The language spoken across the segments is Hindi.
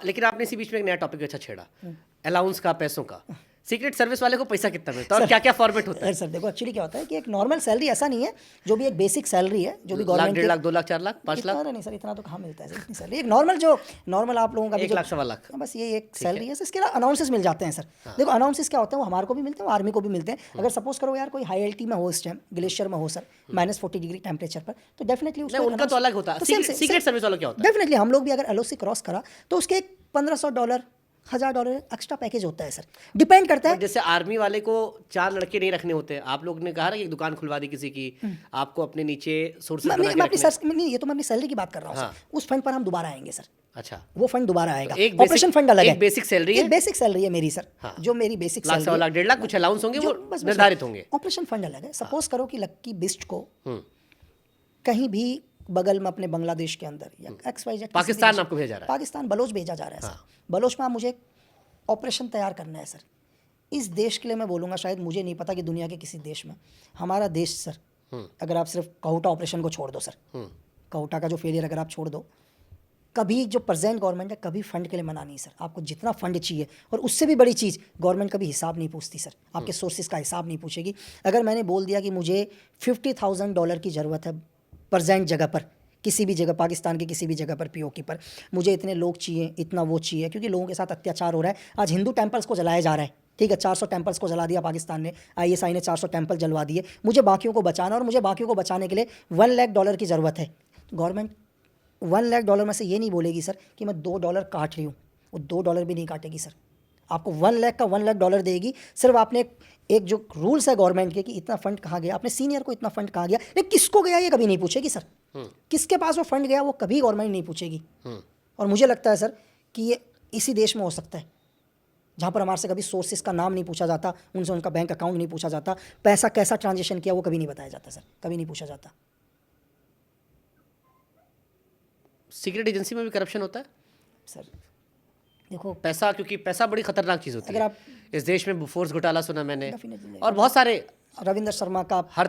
लेकिन आपने इसी बीच में एक नया टॉपिक अच्छा छेड़ा, अलाउंस का, पैसों का। सीक्रेट सर्विस वाले को पैसा कितना मिलता है और क्या क्या फॉर्मेट होता है? सर देखो एक्चुअली क्या होता है कि एक नॉर्मल सैलरी ऐसा नहीं है, जो भी एक बेसिक सैलरी है जो भी लाख, गवर्नमेंट 1.5 लाख, 2 लाख, 4 लाख, 5 लाख? अरे नहीं सर, इतना तो कहाँ मिलता है सर, इतनी सैलरी। एक नॉर्मल जो नॉर्मल आप लोगों का भी 1 लाख, 1.25 लाख। बस ये एक सैलरी है सर। इसके अलावा अनाउंसेस मिल जाते हैं सर। देखो अनाउंसेस क्या होते हैं, वो हमारे को भी मिलते हैं, वो आर्मी को भी मिलते हैं। अगर सपोज करो यार कोई हाई एल्टी में हो इस टाइम, ग्लेशियर में हो सर, -40 डिग्री टेम्परेचर पर, तो डेफिनेटली नहीं, उनका तो अलग होता है। सीक्रेट सर्विस वाला क्या होता है? डेफिनेटली हम लोग भी अगर एलओसी क्रॉस करा तो उसके एक $1500 $1000 एक्स्ट्रा पैकेज होता है सर। डिपेंड करता है। जैसे आर्मी वाले को 4 लड़के नहीं रखने होते, आप लोग ने कहा ना कि एक दुकान खुलवा दी किसी की, आपको अपने नीचे सोर्सेज बना के रखने। नहीं, ये तो मैं अपनी सैलरी की बात कर रहा हूँ सर। उस फंड पर हम दोबारा आएंगे सर। अच्छा, वो फंड दोबारा आएगा। एक ऑपरेशन फंड अलग है। एक बेसिक सैलरी है, एक बेसिक सैलरी है मेरी सर। जो मेरी बेसिक लाख, सैलरी, 1.25 लाख, 1.5 लाख, कुछ अलाउंस होंगे वो निर्धारित होंगे। ऑपरेशन फंड अलग है। सपोज करो कि लक्की बिस्ट को कहीं भी बगल में अपने बांग्लादेश के अंदर या XYZ पाकिस्तान आपको भेजा रहा है, पाकिस्तान बलोच भेजा जा रहा है सर। बलोच में आप मुझे ऑपरेशन तैयार करना है सर। इस देश के लिए मैं बोलूँगा, शायद मुझे नहीं पता कि दुनिया के किसी देश में, हमारा देश सर, अगर आप सिर्फ कहूटा ऑपरेशन को छोड़ दो सर, कहूटा का जो फेलियर अगर आप छोड़ दो, कभी जो प्रेजेंट गवर्नमेंट है कभी फंड के लिए मना नहीं सर। आपको जितना फंड चाहिए, और उससे भी बड़ी चीज़, गवर्नमेंट कभी हिसाब नहीं पूछती सर, आपके सोर्सेज का हिसाब नहीं पूछेगी। अगर मैंने बोल दिया कि मुझे $50,000 की ज़रूरत है प्रेजेंट जगह पर, किसी भी जगह, पाकिस्तान के किसी भी जगह पर पीओके पर, मुझे इतने लोग चाहिए, इतना वो चाहिए, क्योंकि लोगों के साथ अत्याचार हो रहा है। आज हिंदू टेम्पल्स को जलाया जा रहा है, ठीक है, 400 टेम्पल्स को जला दिया पाकिस्तान ने, ISI ने 400 टेम्पल जलवा दिए। मुझे बाकियों को बचाना, और मुझे बाकियों को बचाने के लिए $1 लाख की ज़रूरत है। गवर्नमेंट $1 लाख में से ये नहीं बोलेगी सर कि मैं $2 काट रही हूँ, वो $2 भी नहीं काटेगी सर। आपको 1 लाख का $1 लाख देगी। सिर्फ आपने एक जो रूल्स है गवर्नमेंट के कि इतना फंड कहाँ गया, अपने सीनियर को इतना फंड कहाँ गया, लेकिन किसको गया ये कभी नहीं पूछेगी सर। किसके पास वो फंड गया वो कभी गवर्नमेंट नहीं पूछेगी। और मुझे लगता है सर कि ये इसी देश में हो सकता है जहाँ पर हमारे से कभी सोर्सेज का नाम नहीं पूछा जाता, उनसे उनका बैंक अकाउंट नहीं पूछा जाता, पैसा कैसा ट्रांजेक्शन किया वो कभी नहीं बताया जाता सर, कभी नहीं पूछा जाता। सीक्रेट एजेंसी में भी करप्शन होता है सर देखो पैसा, क्योंकि पैसा बड़ी खतरनाक चीज़ होती है। अगर आप इस देश में फोर्स घोटाला सुना मैंने, Definitely। और बहुत सारे रविंदर शर्मा का हर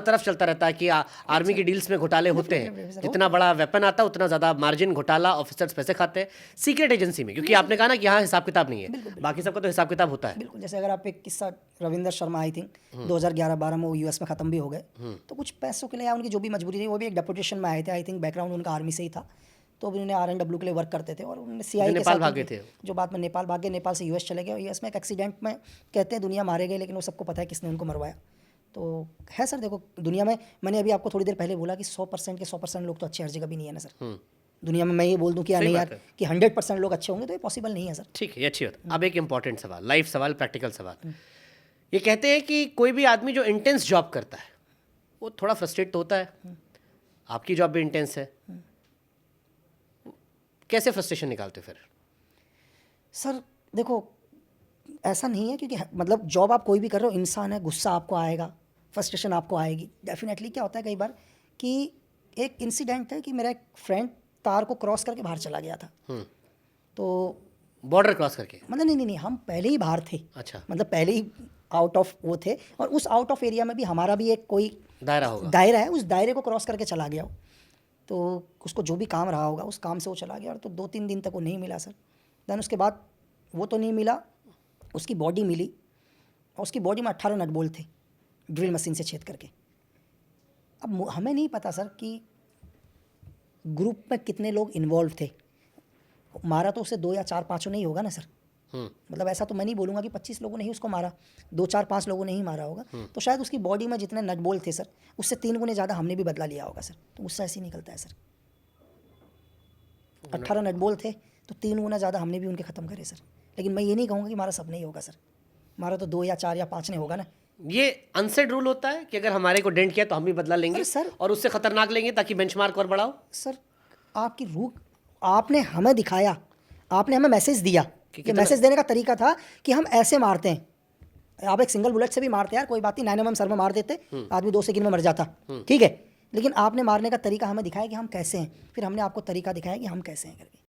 तरफ चलता रहता है कि आर्मी की डील्स में घोटाले होते हैं। जितना बड़ा वेपन आता है उतना ज़्यादा मार्जिन घोटाला, ऑफिसर्स पैसे खाते हैं सीक्रेट एजेंसी में, क्योंकि आपने कहा ना कि यहाँ हिसाब किताब नहीं है, बाकी सबका तो हिसाब किताब होता है। बिल्कुल। जैसे अगर आप एक किस्सा, रविंदर शर्मा आई थिंक 2011-12 में वो US में ख़त्म भी हो गए, तो कुछ पैसों के लिए या उनकी जो भी मजबूरी थी, वो भी एक डेपुटेशन में आए थे। आई थिंक बैकग्राउंड उनका आर्मी से ही था, तो उन्होंने RNW के लिए वर्क करते थे, और उन्होंने CI के नेपाल साथ भागे थे, जो बाद में नेपाल भागे, नेपाल से US चले गए, और US में एक एक्सीडेंट में कहते हैं दुनिया मारे गए, लेकिन वो सबको पता है किसने उनको मरवाया। तो है सर, देखो दुनिया में, मैंने अभी आपको थोड़ी देर पहले बोला कि 100% के 100% लोग तो अच्छे हर जगह भी नहीं है ना सर। दुनिया में मैं ये बोल दूं कि नहीं यार कि 100% लोग अच्छे होंगे, तो ये पॉसिबल नहीं है सर। ठीक है, ये अच्छी बात। अब एक इंपॉर्टेंट सवाल, लाइफ सवाल, प्रैक्टिकल सवाल। ये कहते हैं कि कोई भी आदमी जो इंटेंस जॉब करता है वो थोड़ा फ्रस्ट्रेट तो होता है। आपकी जॉब भी इंटेंस है, कैसे फ्रस्ट्रेशन निकालते हो फिर? सर देखो ऐसा नहीं है, क्योंकि मतलब जॉब आप कोई भी कर रहे हो, इंसान है, गुस्सा आपको आएगा, फ्रस्ट्रेशन आपको आएगी डेफिनेटली। क्या होता है कई बार कि एक इंसिडेंट है कि मेरा एक फ्रेंड तार को क्रॉस करके बाहर चला गया था। तो बॉर्डर क्रॉस करके? मतलब नहीं, हम पहले ही बाहर थे। अच्छा, मतलब पहले ही आउट ऑफ वो थे, और उस आउट ऑफ एरिया में भी हमारा भी एक कोई दायरा होगा, दायरा है, उस दायरे को क्रॉस करके चला गया। तो उसको जो भी काम रहा होगा उस काम से वो चला गया, और तो 2-3 दिन तक वो नहीं मिला सर। देन उसके बाद वो तो नहीं मिला, उसकी बॉडी मिली, और उसकी बॉडी में 18 नट बोल्ट थे, ड्रिल मशीन से छेद करके। अब हमें नहीं पता सर कि ग्रुप में कितने लोग इन्वॉल्व थे। मारा तो उसे 2 या 4-5 नहीं होगा ना सर। मतलब ऐसा तो मैं नहीं बोलूँगा कि 25 लोगों ने ही उसको मारा, 2-4-5 लोगों ने ही मारा होगा। तो शायद उसकी बॉडी में जितने नट बोल्ट थे सर, उससे 3 गुने ज़्यादा हमने भी बदला लिया होगा सर। तो उससे ऐसे ही निकलता है सर। 18 नट बोल्ट थे तो 3 गुना ज़्यादा हमने भी उनके ख़त्म करे सर। लेकिन मैं ये नहीं कहूँगा कि हमारा सब नहीं होगा सर, हमारा तो 2 या 4 या 5 ने होगा ना। ये अनसेड रूल होता है कि अगर हमारे को डेंट किया तो हम भी बदला लेंगे सर, और उससे खतरनाक लेंगे ताकि बेंचमार्क और बढ़ाओ। सर आपकी रूह आपने हमें दिखाया, आपने हमें मैसेज दिया कि मैसेज देने का तरीका था कि हम ऐसे मारते हैं। आप एक सिंगल बुलेट से भी मारते यार, कोई बात नहीं, 9mm सर में मार देते, आदमी 2 सेकंड में मर जाता, ठीक है। लेकिन आपने मारने का तरीका हमें दिखाया कि हम कैसे हैं, फिर हमने आपको तरीका दिखाया कि हम कैसे हैं करके।